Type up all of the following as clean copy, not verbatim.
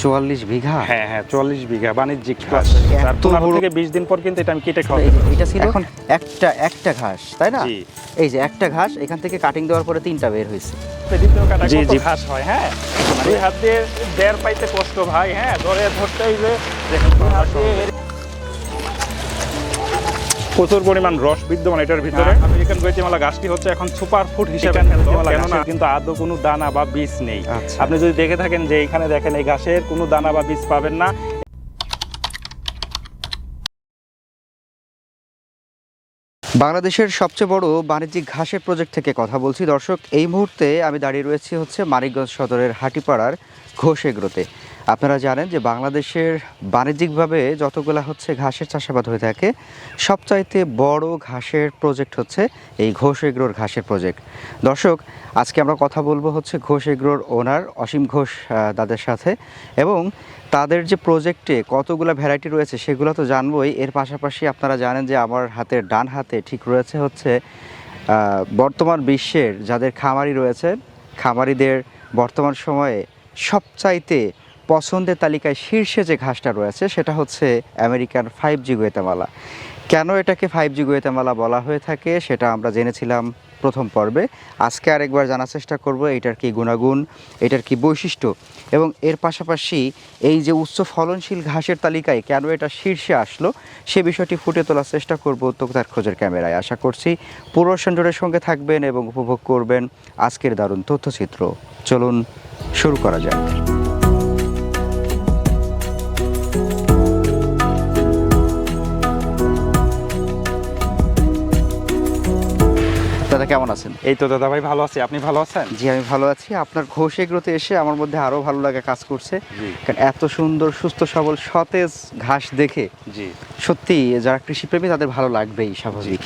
44 বিঘা? হ্যাঁ হ্যাঁ, 44 বিঘা বাণিজ্যিক ঘাস। তার 15 থেকে 20 দিন পর কিন্তু এটা আমি কেটে খাওয়াবো। এটা ছিল এখন একটা ঘাস, তাই না? জি। এই যে একটা ঘাস, এখান থেকে কাটিং দেওয়ার পরে 3টা বের হয়েছে। দ্বিতীয় কাটা জি, কত জি। ঘাস হয়, হ্যাঁ দুই হাত দিয়ে দেড় পাইতে কষ্ট ভাই, হ্যাঁ ধরতেই যে দেখেন দুই হাত দিয়ে প্রচুর পরিমাণ রস বিদ্যমান এটার ভিতরে। আমেরিকান গুয়াতেমালা ঘাসটি হচ্ছে এখন সুপার ফুড হিসেবে কেননা কিন্তু আদৌ কোনো দানা বা বীজ নেই। আচ্ছা। আপনি যদি দেখে থাকেন যে এখানে দেখেন এই ঘাসের কোনো দানা বা বীজ পাবেন না। বাংলাদেশের সবচেয়ে বড় বাণিজ্যিক ঘাসের প্রজেক্ট থেকে কথা বলছি দর্শক। এই মুহূর্তে আমি দাঁড়িয়ে রয়েছি হচ্ছে মানিকগঞ্জ সদরের হাটিপাড়ার ঘোষ এগ্রোতে। আপনারা জানেন যে বাংলাদেশের বাণিজ্যিকভাবে যতগুলা হচ্ছে ঘাসের চাষাবাদ হয়ে থাকে, সবচাইতে বড় ঘাসের প্রজেক্ট হচ্ছে এই ঘোষ এগ্রোর ঘাসের প্রজেক্ট। দর্শক, আজকে আমরা কথা বলবো হচ্ছে ঘোষ এগ্রোর ওনার অসীম ঘোষ দাদের সাথে, এবং তাদের যে প্রজেক্টে কতগুলো ভ্যারাইটি রয়েছে সেগুলো তো জানবোই। এর পাশাপাশি আপনারা জানেন যে আমার হাতের ডান হাতে ঠিক রয়েছে হচ্ছে বর্তমান বিশ্বের যাদের খামারি রয়েছে, খামারিদের বর্তমান সময়ে সবচাইতে পছন্দের তালিকায় শীর্ষে যে ঘাসটা রয়েছে সেটা হচ্ছে আমেরিকান 5G গুয়েতেমালা। কেন এটাকে 5G গুয়েতেমালা বলা হয়ে থাকে সেটা আমরা জেনেছিলাম প্রথম পর্বে। আজকে আরেকবার জানার চেষ্টা করব এটার কি গুণাগুণ, এটার কি বৈশিষ্ট্য, এবং এর পাশাপাশি এই যে উচ্চ ফলনশীল ঘাসের তালিকায় কেন এটা শীর্ষে আসলো সে বিষয়টি ফুটে তোলার চেষ্টা করব উদ্যোক্তার খোঁজের ক্যামেরায়। আশা করছি পুরো সেন্টারের সঙ্গে থাকবেন এবং উপভোগ করবেন আজকের দারুণ তথ্যচিত্র। চলুন শুরু করা যাক। দাদা কেমন আছেন? এই তো দাদা ভাই ভালো আছি, আপনি ভালো আছেন? জি আমি ভালো আছি। আপনার ঘোষ এগ্রোতে এসে আমার মধ্যে আরও ভালো লাগা কাজ করছে, জি। কারণ এত সুন্দর সুস্থ সবল সতেজ ঘাস দেখে জি সত্যি যারা কৃষিপ্রেমী তাদের ভালো লাগবেই স্বাভাবিক।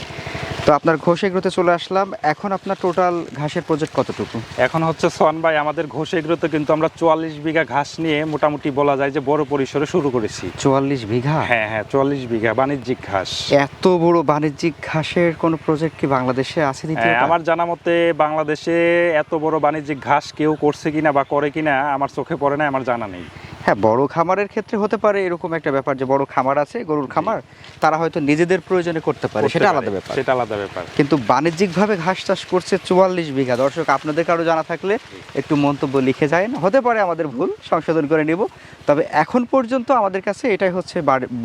তো আপনার ঘোষ এগ্রোতে চলে আসলাম। এখন আপনার টোটাল ঘাসের প্রজেক্ট কতটুকু? এখন হচ্ছে সোহান ভাই আমাদের ঘোষ এগ্রোতে কিন্তু আমরা 44 বিঘা ঘাস নিয়ে মোটামুটি বলা যায় যে বড় পরিসরে শুরু করেছি। 44 বিঘা? হ্যাঁ হ্যাঁ, 44 বিঘা বাণিজ্যিক ঘাস। এত বড় বাণিজ্যিক ঘাসের কোনো প্রজেক্ট কি বাংলাদেশে আছে? হ্যাঁ, আমার জানা মতে বাংলাদেশে এত বড় বাণিজ্যিক ঘাস কেউ করছে কিনা বা করে কিনা আমার চোখে পড়ে না, আমার জানা নেই। হ্যাঁ, বড় খামারের ক্ষেত্রে হতে পারে এরকম একটা ব্যাপার যে বড় খামার আছে, গরুর খামার, তারা হয়তো নিজেদের প্রয়োজনে করতে পারে, সেটা আলাদা ব্যাপার। সেটা আলাদা ব্যাপার। কিন্তু বাণিজ্যিকভাবে ঘাস চাষ করছে 44 বিঘা। দর্শক, আপনাদের কারো জানা থাকলে একটু মন্তব্য লিখে যান, হতে পারে আমাদের ভুল, সংশোধন করে নিব। তবে এখন পর্যন্ত আমাদের কাছে এটাই হচ্ছে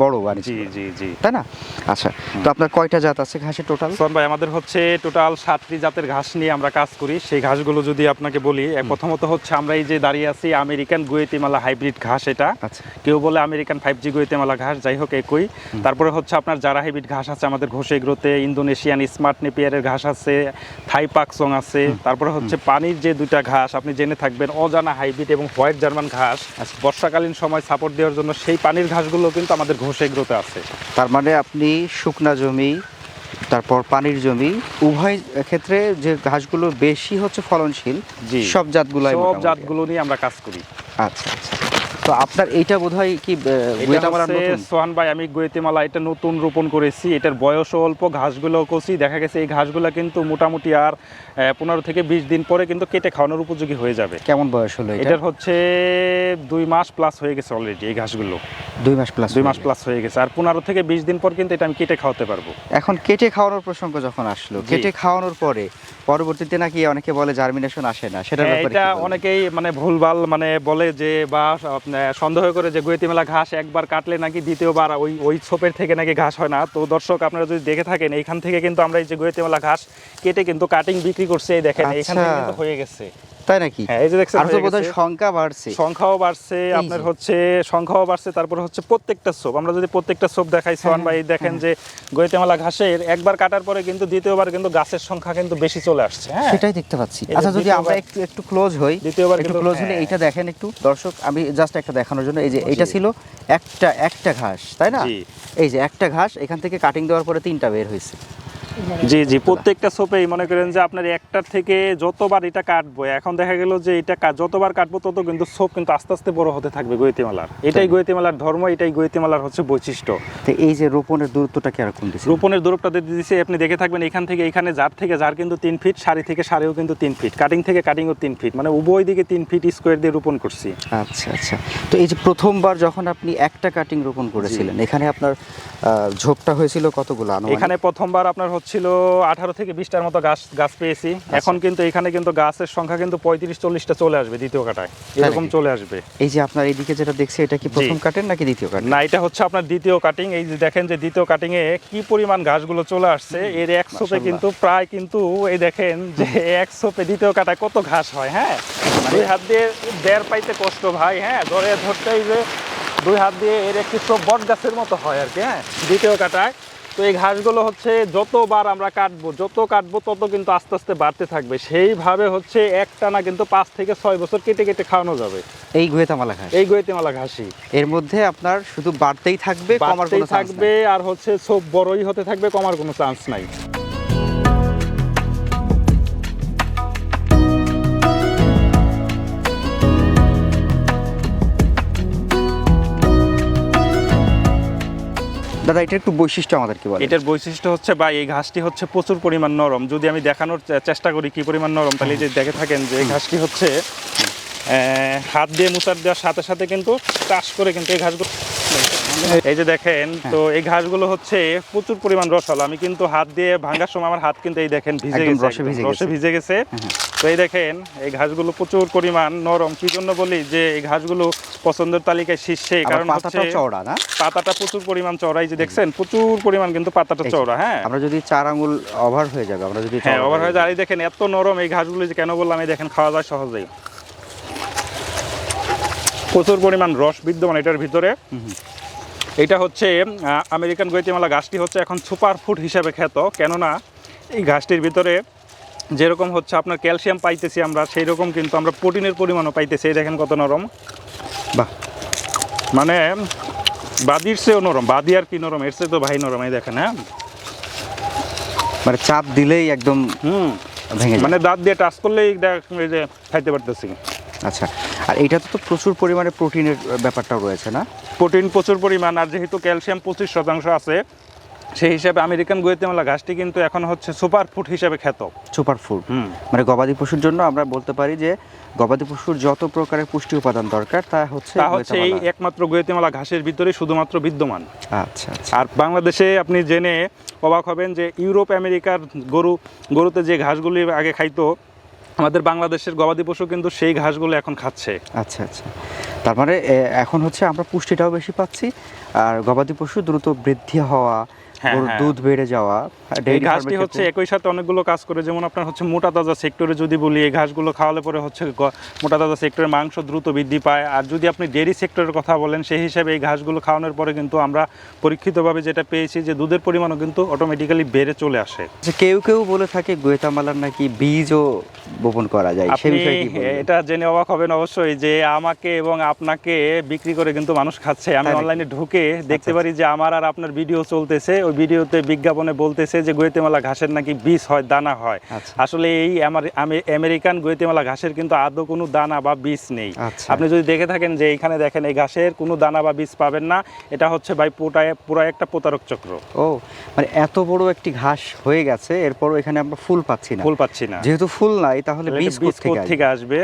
বড় বাণিজ্য। জি জি জি, তাই না? আচ্ছা, তো আপনার কয়টা জাত আছে ঘাসের টোটাল? সোহান ভাই আমাদের হচ্ছে টোটাল 7টি জাতের ঘাস নিয়ে আমরা কাজ করি। সেই ঘাসগুলো যদি আপনাকে বলি, প্রথমত হচ্ছে আমরা এই যে দাঁড়িয়ে আছি আমেরিকান গুয়েতেমালা হাইব্রিড ঘাস। এটা আচ্ছা, কেউ বলে আমেরিকান 5G গুয়েতেমালা ঘাস, যাই হোক একই। তারপরে হচ্ছে আপনার যারা হাইব্রিড ঘাস আছে আমাদের ঘোষ এগ্রোতে, ইন্দোনেশিয়ান স্মার্ট নেপিয়ারের ঘাস আছে, থাই পাকসং আছে। তারপরে হচ্ছে পানির যে দুইটা ঘাস আপনি জেনে থাকবেন, অজানা হাইব্রিড এবং হোয়াইট জার্মান ঘাস। বর্ষাকালীন সময় সাপোর্ট দেওয়ার জন্য সেই পানির ঘাসগুলো কিন্তু আমাদের ঘোষ এগ্রোতে আছে। তার মানে আপনি শুকনা জমি, তারপর পানির জমি, উভয় ক্ষেত্রে যে ঘাসগুলো বেশি হচ্ছে ফলনশীল, জি, সব জাতগুলো নিয়ে আমরা কাজ করি। আচ্ছা আচ্ছা। তো আপনার এইটা বোধহয় কি গুয়েতেমালার নতুন? সোহান ভাই আমি গুয়েতেমালা এটা নতুন রোপণ করেছি। এটার বয়সও অল্প, ঘাসগুলো কচি। দেখা গেছে এই ঘাসগুলো কিন্তু মোটামুটি আর 15 থেকে 20 দিন পরে কিন্তু কেটে খাওয়ানোর উপযোগী হয়ে যাবে। কেমন বয়স হলো এটার হচ্ছে 2 মাস প্লাস হয়ে গেছে অলরেডি। এই ঘাসগুলো 2 মাস প্লাস হয়ে গেছে, আর 15 থেকে 20 দিন পর কিন্তু এটা আমি কেটে খাওয়াতে পারবো। এখন কেটে খাওয়ানোর প্রসঙ্গ যখন আসলো, কেটে খাওয়ানোর পরে পরবর্তীতে নাকি অনেকে বলে জার্মিনেশন আসে না, সেটার ব্যাপারে এটা অনেকেই মানে ভুলভাল মানে বলে যে, বা সন্দেহ করে যে গুয়েতেমালা ঘাস একবার কাটলে নাকি দ্বিতীয়বার ওই ছোপের থেকে নাকি ঘাস হয় না। তো দর্শক, আপনারা যদি দেখে থাকেন এইখান থেকে কিন্তু আমরা এই যে গুয়েতেমালা ঘাস কেটে কিন্তু কাটিং বিক্রি করছে, এই দেখেন এইখান থেকে কিন্তু হয়ে গেছে। তাই নাকি? হ্যাঁ, এই যে দেখছেন আর তো বোধহয় সংখ্যাও বাড়ছে, আপনার হচ্ছে সংখ্যাও বাড়ছে। তারপর হচ্ছে প্রত্যেকটা সোপ, আমরা যদি প্রত্যেকটা সোপ দেখাই সোহান ভাই, দেখেন যে গুয়েতেমালা ঘাসের একবার কাটার পরে কিন্তু দ্বিতীয়বার কিন্তু গাছের সংখ্যা কিন্তু বেশি চলে আসছে। হ্যাঁ, সেটাই দেখতে পাচ্ছি। আচ্ছা, যদি আমরা একটু ক্লোজ হই, দ্বিতীয়বার একটু ক্লোজ হলে এইটা দেখেন একটু দর্শক, আমি জাস্ট একটা দেখানোর জন্য। এই যে এইটা ছিল একটা ঘাস, তাই না? এই যে একটা ঘাস, এখান থেকে কাটিং দেওয়ার পরে 3টা বের হয়েছে। জি জি, প্রত্যেকটা সোপেই মনে করেন যে আপনার একটার থেকে যতবার এটা কাটবো, এখন দেখা গেল যে এটা যতবার কাটবো তত কিন্তু সোপ কিন্তু আস্তে আস্তে বড় হতে থাকবে গৈতিমালার। এটাই গৈতিমালার ধর্ম, এটাই গৈতিমালার হচ্ছে বৈশিষ্ট্য। তো এই যে রোপণের দূরত্বটা কিরকম দিচ্ছে? রোপণের দূরত্বটা দিয়ে দিচ্ছে, আপনি দেখে থাকবেন এখান থেকে এখানে জার কিন্তু 3 ফিট, সারি থেকে সারিও কিন্তু 3 ফিট, কাটিং থেকে কাটিংও 3 ফিট, মানে উভয় দিকে 3 ফিট স্কোয়ার দিয়ে রোপণ করছি। আচ্ছা আচ্ছা। তো এই যে প্রথমবার যখন আপনি একটা কাটিং রোপণ করেছিলেন, এখানে আপনার ঝোপটা হয়েছিল কতগুলো আনুমানিক? এখানে প্রথমবার আপনার হচ্ছিল 18 থেকে 20টার মতো গাছ পেয়েছি। এখন কিন্তু এখানে কিন্তু গাছের সংখ্যা কিন্তু 35-40টা চলে আসবে দ্বিতীয় কাটায়, এরকম চলে আসবে। এই যে আপনার এইদিকে যেটা দেখছি, এটা কি প্রথম কাটেন নাকি দ্বিতীয় কাটেন? না, এটা হচ্ছে আপনার দ্বিতীয় কাটিং। এই যে দেখেন যে দ্বিতীয় কাটিং এ কি পরিমাণ ঘাসগুলো চলে আসছে, এর এক সোপে কিন্তু প্রায় কিন্তু এই দেখেন যে এক সোপে দ্বিতীয় কাটায় কত ঘাস হয়। হ্যাঁ, দুই হাত দিয়ে দেড় পাইতে কষ্ট ভাই। হ্যাঁ, ধরতেই যে দুই হাত দিয়ে এর একটি সোপ বট গাছের মতো হয় আর কি। হ্যাঁ, দ্বিতীয় কাটায়। তো এই ঘাসগুলো হচ্ছে যতবার আমরা যত কাটবো তত কিন্তু আস্তে আস্তে বাড়তে থাকবে। সেইভাবে হচ্ছে একটানা কিন্তু 5 থেকে 6 বছর কেটে কেটে খাওয়ানো যাবে এই গোয়েতামালা ঘাস, এই গৈতিমালা ঘাসই। এর মধ্যে আপনার শুধু বাড়তেই থাকবে, কমার বাড়তেই কোনো চান্স থাকবে, আর হচ্ছে সব বড়ই হতে থাকবে, কমার কোনো চান্স নাই। দাদা, এটা একটু বৈশিষ্ট্য আমাদেরকে বলেন। এটার বৈশিষ্ট্য হচ্ছে ভাই, এই ঘাসটি হচ্ছে প্রচুর পরিমাণ নরম। যদি আমি দেখানোর চেষ্টা করি কি পরিমাণ নরম, তাহলে এই যে দেখে থাকেন যে এই ঘাসটি হচ্ছে হাত দিয়ে মুসার দেওয়ার সাথে সাথে কিন্তু চাষ করে কিন্তু এই ঘাসগুলো, এই যে দেখেন, তো এই ঘাসগুলো হচ্ছে প্রচুর পরিমাণ রসালো। আমি কিন্তু হাত দিয়ে ভাঙার সময় আমার হাত কিন্তু এই দেখেন ভিজে একদম গেছে, রসে ভিজে গেছে। তো এই দেখেন এই ঘাসগুলো প্রচুর পরিমাণ নরম। কি জন্য বলি যে এই ঘাসগুলো পছন্দের তালিকায় শীর্ষে, কারণ হচ্ছে চওড়া না, পাতাটা প্রচুর পরিমাণ চওড়া। এই যে দেখছেন প্রচুর পরিমাণ কিন্তু পাতাটা চওড়া। হ্যাঁ, আমরা যদি 4 আঙ্গুল ওভার হয়ে যাবে, আমরা যদি হ্যাঁ ওভার হয়ে যায়। এই দেখেন এত নরম এই ঘাসগুলো, যে কেন বললাম, এই দেখেন খাওয়া যায় সহজেই, প্রচুর পরিমাণ রস বিদ্যমান এটার ভিতরে। এটা হচ্ছে আমেরিকান গৈতিমালা ঘাসটি হচ্ছে এখন সুপার ফুড হিসেবে খ্যাত, কেননা এই ঘাসটির ভিতরে যেরকম হচ্ছে আপনার ক্যালসিয়াম পাইতেছি আমরা, সেই রকম কিন্তু আমরা প্রোটিনের পরিমাণও পাইতেছি। এই দেখেন কত নরম, বাহ, মানে বাদির চেয়েও নরম। বাদি আর কি নরম, এর চেয়ে তো ভাই নরম। এই দেখেন, হ্যাঁ, মানে চাপ দিলেই একদম ভেঙে যায়, মানে দাঁত দিয়ে টাচ করলেই এই যে খাইতে পারতেছি। আচ্ছা, আর এইটাতে তো প্রচুর পরিমাণে প্রোটিনের ব্যাপারটাও রয়েছে না? প্রোটিন প্রচুর পরিমাণ, আর যেহেতু ক্যালসিয়াম 25% আছে, সেই হিসাবে আমেরিকান গৈতিমালা ঘাসটি কিন্তু এখন হচ্ছে সুপার ফুড হিসেবে খ্যাত। সুপার ফুড, মানে গবাদি পশুর জন্য আমরা বলতে পারি যে গবাদি পশুর যত প্রকারের পুষ্টি উপাদান দরকার তা হচ্ছে এই একমাত্র গৈতিমালা ঘাসের ভিতরে শুধুমাত্র বিদ্যমান। আচ্ছা আচ্ছা। আর বাংলাদেশে আপনি জেনে অবাক হবেন যে ইউরোপ আমেরিকার গরুতে যে ঘাসগুলি আগে খাইতো, আমাদের বাংলাদেশের গবাদি পশু কিন্তু সেই ঘাসগুলো এখন খাচ্ছে। আচ্ছা আচ্ছা, তার মানে এখন হচ্ছে আমরা পুষ্টিটাও বেশি পাচ্ছি, আর গবাদি পশু দ্রুত বৃদ্ধি হওয়া, গরুর দুধ বেড়ে যাওয়া। এই ঘাসটি হচ্ছে একই সাথে অনেকগুলো কাজ করে। যেমন আপনার হচ্ছে মোটা তাজা সেক্টরে যদি বলি, এই ঘাসগুলো খাওয়ালে পরে হচ্ছে মোটা তাজা সেক্টরে মাংস দ্রুত বৃদ্ধি পায়। আর যদি আপনি ডেয়ারি সেক্টরের কথা বলেন, সেই হিসাবে এই ঘাসগুলো খাওয়ানোর পরে কিন্তু আমরা পরীক্ষিতভাবে যেটা পেয়েছি যে দুধের পরিমাণও কিন্তু অটোমেটিক্যালি বেড়ে চলে আসে। কেউ কেউ বলে থাকে গোয়েতামালার নাকি বীজও বপন করা যায়, সেই বিষয়ে কি বলবেন? এটা জেনে অবাক হবেন অবশ্যই যে আমাকে এবং আপনাকে বিক্রি করে কিন্তু মানুষ খাচ্ছে। আমি অনলাইনে ঢুকে দেখতে পারি যে আমার আর আপনার ভিডিও চলতেছে, ওই ভিডিওতে বিজ্ঞাপনে বলতেছে যে গৈতিমালা ঘাসের নাকি বীজ হয়, দানা হয়। আসলে এই আমেরিকান গৈতিমালা ঘাসের কিন্তু আদৌ কোনো দানা বা বীজ নেই। আপনি যদি দেখে থাকেন যে এইখানে দেখেন, এই ঘাসের কোনো দানা বা বীজ পাবেন না। এটা হচ্ছে ভাই পুরো একটা প্রতারক চক্র। ও, মানে এত বড় একটি ঘাস হয়ে গেছে, এরপরও এখানে আমরা ফুল পাচ্ছি না। যেহেতু ফুল নাই, তাহলে বীজ কোত্থেকে আসবে?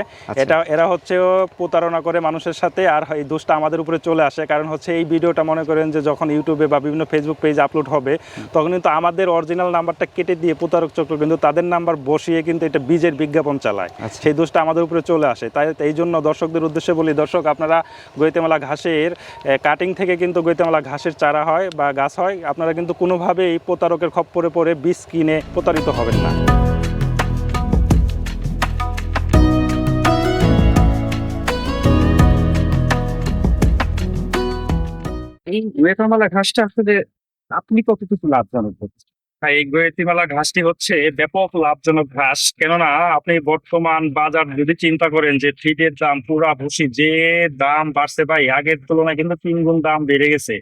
এরা হচ্ছে প্রতারণা করে মানুষের সাথে, আর এই দোষটা আমাদের উপরে চলে আসে। কারণ হচ্ছে এই ভিডিওটা মনে করেন যে যখন ইউটিউবে বা বিভিন্ন ফেসবুক পেজ আপলোড হবে, তখন কিন্তু আমাদের অরিজিনাল নাম্বারটা কেটে দিয়ে প্রতারক চক্র কিন্তু তাদের নাম্বার বসিয়ে কিন্তু এটা বীজের বিজ্ঞাপন চালায়। সেই দোষটা আমাদের উপরে চলে আসে। তাই এই জন্য দর্শকদের উদ্দেশ্যে বলি, দর্শক আপনারা গৈতিমালা ঘাসের কাটিং থেকে কিন্তু গৈতিমালা ঘাসের চারা হয় বা গাছ হয়, আপনারা কিন্তু কোনোভাবেই প্রতারকের খপ্পরে পড়ে বীজ কিনে প্রতারিত হবেন না। এই গোয়েতামালা ঘাসটা আসলে আপনি কতটুকু লাভজনক হচ্ছে? এই গৈতিমালা ঘাসটি হচ্ছে ব্যাপক লাভজনক ঘাস। কেননা আপনি বর্তমান বাজার যদি চিন্তা করেন যে ফিডের দাম, পুরা ভুসি যে দাম বাড়ছে ভাই, আগের তুলনায় কিন্তু 3 গুণ দাম বেড়ে গেছে।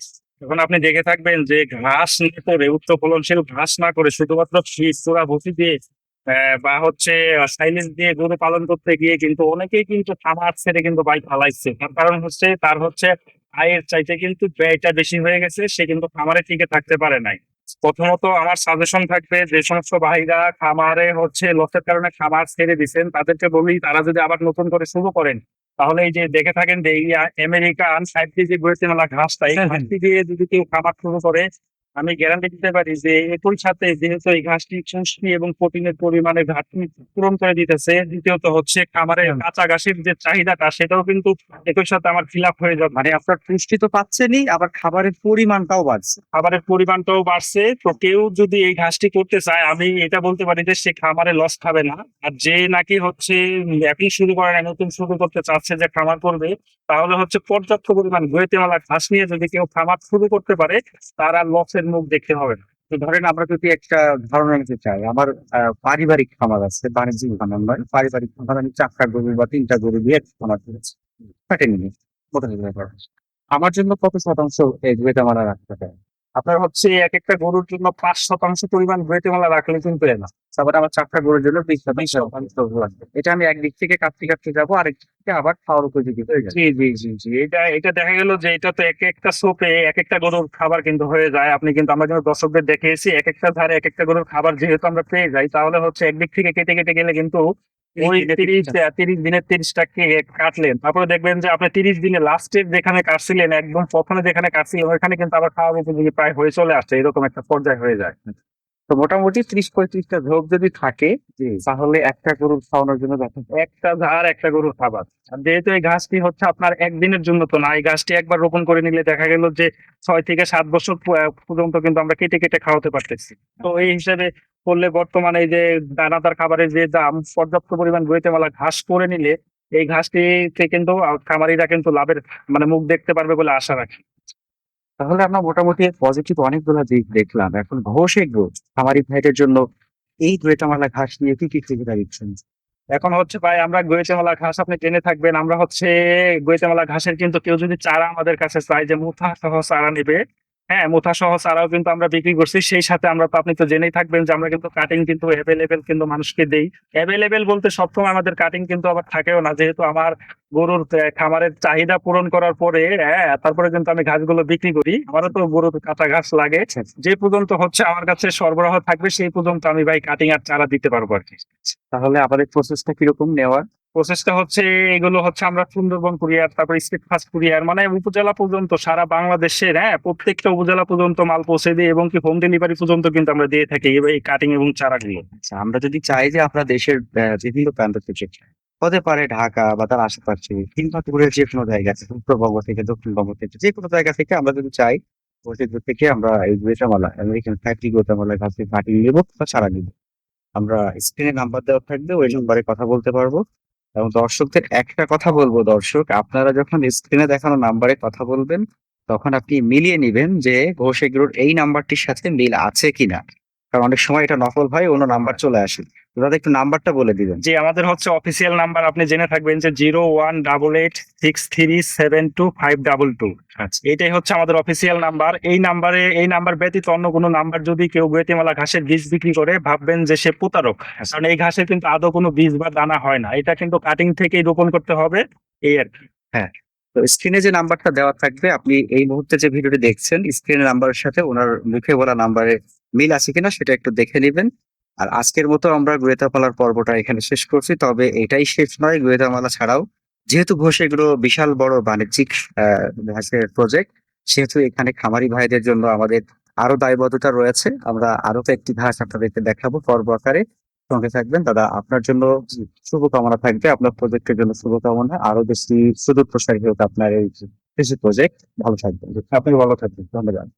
এখন আপনি দেখে থাকবেন যে ঘাস না করে উচ্চ ফলনশীল ঘাস না করে শুধুমাত্র ফিড তোড়া ভুসি দিয়ে বা হচ্ছে সাইলেজ দিয়ে গরু পালন করতে গিয়ে কিন্তু অনেকেই কিন্তু খামার ছেড়ে কিন্তু বাইক পালাইছে। তার কারণ হচ্ছে তার হচ্ছে আয়ের চাইতে কিন্তু ব্যয়টা বেশি হয়ে গেছে, সে কিন্তু খামারে টিকে থাকতে পারে নাই। প্রথমত আমার সাজেশন থাকবে যে সমস্ত ভাইরা খামারে হচ্ছে লসের কারণে খামার ছেড়ে দিচ্ছেন তাদেরকে বলি তারা যদি আবার নতুন করে শুরু করেন তাহলে এই যে দেখে থাকেন যে এই আমেরিকান 60 কেজি গুয়েতেমালা ঘাসটা এই ঘাসটি দিয়ে যদি কেউ খামার শুরু করে আমি গ্যারান্টি দিতে পারি যে একই সাথে যেহেতু এই ঘাসটি পুষ্টি এবং প্রোটিনের পরিমাণে ঘাটতি পূরণ করে দিতেছে, দ্বিতীয়ত হচ্ছে খামারের কাঁচা ঘাসের যে চাহিদাটা সেটাও কিন্তু একই সাথে আমার ফিল আপ হয়ে যাবে। মানে আপনার পুষ্টি তো পাচ্ছেনই, আবার খাবারের পরিমাণটাও বাড়ছে। খাবারের পরিমাণটাও বাড়ছে। তো কেউ যদি এই ঘাসটি করতে চায় আমি এটা বলতে পারি যে সে খামারে লস খাবে না। আর যে নাকি হচ্ছে এখন শুরু করে না, নতুন শুরু করতে চাচ্ছে যে খামার করবে, তাহলে হচ্ছে পর্যাপ্ত পরিমাণ গুয়েতেমালা ঘাস নিয়ে যদি কেউ খামার শুরু করতে পারে তার আর লসের মুখ দেখতে হবে না। তো ধরেন আমরা যদি একটা ধারণা নিতে চাই, আমার পারিবারিক খামার আছে, বাণিজ্যিক খামার নয়, পারিবারিক খামার, আমি 4টা গরু বা 3টা গরু দিয়ে একটা খামার করেছি, কাটে নিয়ে মোটামুটি ব্যাপার। আমার জন্য কত শতাংশ এই গুয়েতেমালা রাখতে হবে? আপনার হচ্ছে এক একটা গরুর জন্য 5% পরিমাণ গুয়েতেমালা রাখলে কিন্তু না। তারপরে আমার 4টা গরুর জন্য 20% লাগবে। এটা আমি একদিক থেকে কাটতে কাটতে যাবো, আরেক দিক থেকে আবার খাওয়ার উপযোগী হয়ে যাবে। জি জি জি জি, এটা দেখা গেল যে এটা তো এক একটা সোপে এক একটা গরুর খাবার কিন্তু হয়ে যায়। আপনি কিন্তু আমরা কিন্তু দর্শকদের দেখিয়েছি এক একটা ধারে এক একটা গরুর খাবার যেহেতু আমরা পেয়ে যাই, তাহলে হচ্ছে একদিক থেকে কেটে কেটে গেলে কিন্তু ওই 30 দিনের 30টা কাটলেন, তারপরে দেখবেন যে আপনি 30 দিনে লাস্টের যেখানে কাটছিলেন, একদম প্রথমে যেখানে কাটছিলেন ওইখানে কিন্তু আবার খাওয়ার উপযোগী প্রায় হয়ে চলে আসছে, এরকম একটা পর্যায়ে হয়ে যায়। তো মোটামুটি 30-35টা ঝোপ যদি থাকে, তাহলে একটা গরুর খাওয়ানোর জন্য যথেষ্ট। একটা ধার একটা গরুর খাবার। আর যেহেতু এই ঘাসটি হচ্ছে আপনার একদিনের জন্য তো না, এই ঘাসটি একবার রোপণ করে নিলে দেখা গেল যে 6 থেকে 7 বছর পর্যন্ত কিন্তু আমরা কেটে কেটে খাওয়াতে পারতেছি। তো এই হিসেবে করলে বর্তমানে এই যে দানাদার খাবারের যে দাম, পর্যাপ্ত পরিমাণ গুয়েতেমালা ঘাস করে নিলে এই ঘাসটিতে কিন্তু খামারিরা কিন্তু লাভের মানে মুখ দেখতে পারবে বলে আশা রাখি। তাহলে আমরা মোটামুটি পজিটিভ অনেকগুলো দিক দেখলাম। এখন ঘষে গ্রোথ খামারি ভাইদের জন্য এই গুয়েতেমালা ঘাস নিয়ে কি কি সুবিধা দিচ্ছেন? এখন হচ্ছে ভাই আমরা গুয়েতেমালা ঘাস আপনি জেনে থাকবেন, আমরা হচ্ছে গুয়েতেমালা ঘাসের কিন্তু কেউ যদি চারা আমাদের কাছে চায় যে মুথা সহ চারা নেবে, হ্যাঁ মুথা সহ চারাও কিন্তু আমরা বিক্রি করছি। সেই সাথে আমরা তো আপনি তো জেনেই থাকবেন যে আমরা কিন্তু কাটিং কিন্তু অ্যাভেলেবেল কিন্তু মানুষকে দেই। অ্যাভেলেবেল বলতে সবসময় আমাদের কাটিং কিন্তু আবার থাকেও না, যেহেতু আমার গরুর খামারের চাহিদা পূরণ করার পরে তারপরে কিন্তু আমি ঘাসগুলো বিক্রি করি। আমারও তো গরুর কাঁচা ঘাস লাগে, যে পর্যন্ত হচ্ছে আমার কাছে সরবরাহ থাকবে সেই পর্যন্ত আমি ভাই কাটিং আর চারা দিতে পারবো আর কি। তাহলে আমাদের প্রসেসটা কিরকম নেওয়ার? প্রসেসটা হচ্ছে এগুলো হচ্ছে আমরা সুন্দরবন কুরিয়ার, তারপর স্টেট ফার্স্ট কুরিয়ার, মানে উপজেলা পর্যন্ত সারা বাংলাদেশের প্রত্যেকটা উপজেলা পর্যন্ত মাল পৌঁছে দিই এবং কি হোম ডেলিভারি পর্যন্ত কিন্তু আমরা দিয়ে থাকি এই কাটিং এবং চারাগুলো। আচ্ছা, আমরা যদি চাই যে আপনার দেশের বিভিন্ন প্রান্ত থেকে, হতে পারে ঢাকা বা তার আশেপাশে কিংবা দূরের যে কোনো জায়গা থেকে, উত্তরবঙ্গ থেকে দক্ষিণবঙ্গ থেকে যে কোনো জায়গা থেকে আমরা যদি চাই, সেগুলো থেকে আমরা এই গুয়েতেমালা আমেরিকান ফ্যাক্টরি গুয়েতেমালা ঘাসের কাটিং নেবো বা চারা নিবো, আমরা স্ক্রিনে নাম্বার দেওয়া থাকবে, ওই নাম্বারে কথা বলতে পারবো। এবং দর্শকদের একটা কথা বলবো, দর্শক আপনারা যখন স্ক্রিনে দেখানো নাম্বারে কথা বলবেন তখন আপনি মিলিয়ে নিবেন যে ঘোষ এগ্রোর এই নাম্বারটির সাথে মিল আছে কিনা, কারণ অনেক সময় এটা নকল হয়, অন্য নাম্বার চলে আসে। তো দাদা একটু নাম্বারটা বলে দিবেন। যে আমাদের হচ্ছে অফিসিয়াল নাম্বার আপনি জেনে থাকবেন যে 0188637252। আচ্ছা, এটাই হচ্ছে আমাদের অফিসিয়াল নাম্বার। এই নাম্বার ব্যতীত অন্য কোনো নাম্বার যদি কেউ গুয়েতেমালা ঘাসের বীজ বিক্রি করে ভাববেন যে সে প্রতারক, কারণ এই ঘাসের কিন্তু আদৌ কোনো বীজ বা দানা হয় না, এটা কিন্তু কাটিং থেকেই রোপণ করতে হবে এই আর কি। হ্যাঁ। তো স্ক্রিনে যে নাম্বারটা দেওয়া থাকবে, আপনি এই মুহূর্তে যে ভিডিওটি দেখছেন স্ক্রিনের নাম্বারের সাথে ওনার মুখে বলা নাম্বারে মিল আছে কিনা সেটা একটু দেখে নেবেন। আর আজকের মতো আমরা গুয়েতেমালার পর্বটা এখানে শেষ করছি, তবে এটাই শেষ নয়। গুয়েতেমালা ছাড়াও যেহেতু ঘোষ এগুলো বিশাল বড় বাণিজ্যিক ঘাসের প্রজেক্ট, সেহেতু এখানে খামারি ভাইদের জন্য আমাদের আরো দায়বদ্ধতা রয়েছে। আমরা আরো কয়েকটি ঘাস আপনাদেরকে দেখাবো পর্ব আকারে। সঙ্গে থাকবেন দাদা, আপনার জন্য শুভকামনা থাকবে, আপনার প্রজেক্টের জন্য শুভকামনা, আরো বেশি সুদূর প্রসারী হোক আপনার এই কৃষি প্রজেক্ট। ভালো থাকবেন। আপনি ভালো থাকবেন, ধন্যবাদ।